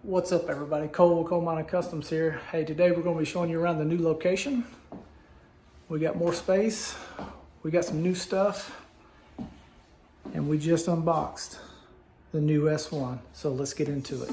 What's up, everybody? Cole with Coal Mining Customs here. Hey, today we're going to be showing you around the new location. We got more space, we got some new stuff, and we just unboxed the new S1. So let's get into it.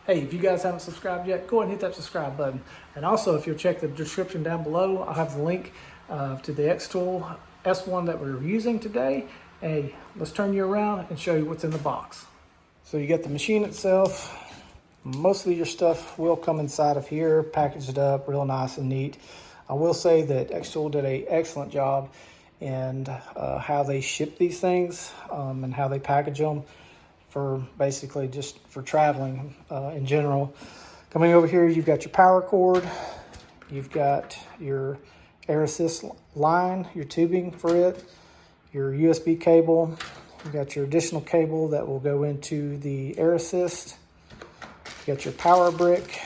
Hey, if you guys haven't subscribed yet, go ahead and hit that subscribe button. And also, if you'll check the description down below, I'll have the link to the Xtool S1 that we're using today. Hey, let's turn you around and show you what's in the box. So you got the machine itself. Most of your stuff will come inside of here, packaged up, real nice and neat. I will say that Xtool did an excellent job in how they ship these things and how they package them, for basically just for traveling in general. Coming over here, you've got your power cord, you've got your air assist line, your tubing for it, your USB cable, you got your additional cable that will go into the air assist, you got your power brick,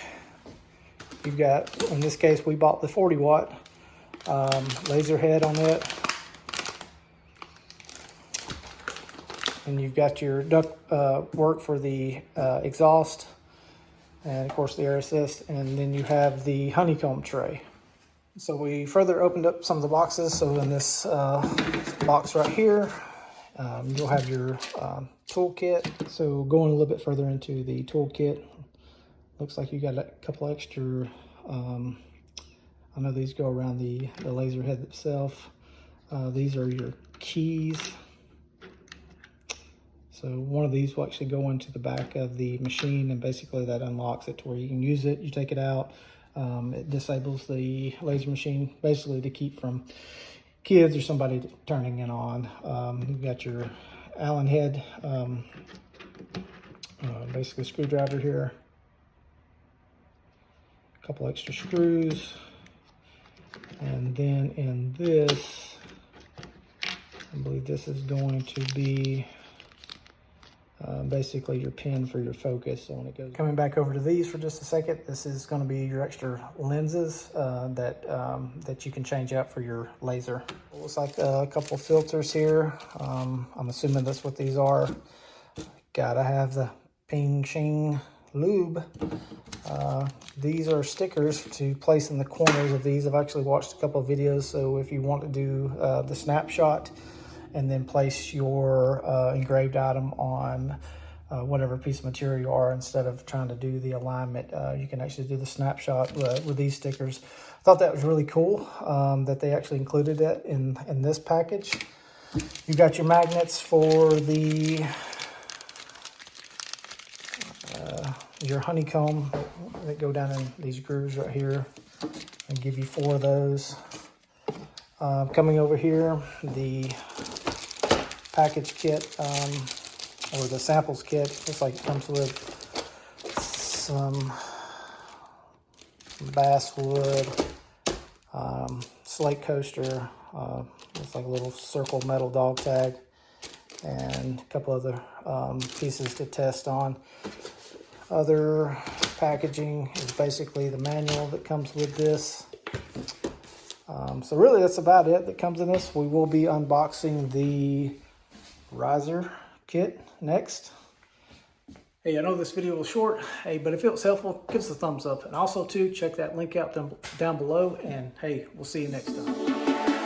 you've got, in this case we bought the 40 watt laser head on it, and you've got your duct work for the exhaust, and of course the air assist, and then you have the honeycomb tray. So we further opened up some of the boxes. So in this box right here, you'll have your toolkit. So going a little bit further into the toolkit, looks like you got a couple extra, I know these go around the laser head itself. These are your keys. So one of these will actually go into the back of the machine, and basically that unlocks it to where you can use it. You take it out, it disables the laser machine, basically to keep from kids or somebody turning it on. You've got your Allen head, basically screwdriver here, a couple extra screws, and then in this, I believe this is going to be basically your pin for your focus. So when it goes, coming back over to these for just a second, this is going to be your extra lenses that you can change out for your laser. It looks like a couple filters here. I'm assuming that's what these are. Gotta have the Ping Shing lube. These are stickers to place in the corners of these. I've actually watched a couple of videos, so if you want to do the snapshot and then place your engraved item on whatever piece of material you are, instead of trying to do the alignment, you can actually do the snapshot with these stickers. I thought that was really cool that they actually included it in this package. You got your magnets for the your honeycomb that go down in these grooves right here. I give you 4 of those. Coming over here, the package kit, or the samples kit, looks like it comes with some basswood, slate coaster, looks like a little circle metal dog tag, and a couple other pieces to test on. Other packaging is basically the manual that comes with this. So really that's about it that comes in this. We will be unboxing the riser kit next. Hey, I know this video was short, hey, but if it was helpful, give us a thumbs up. And also too, check that link out down below, and hey, we'll see you next time.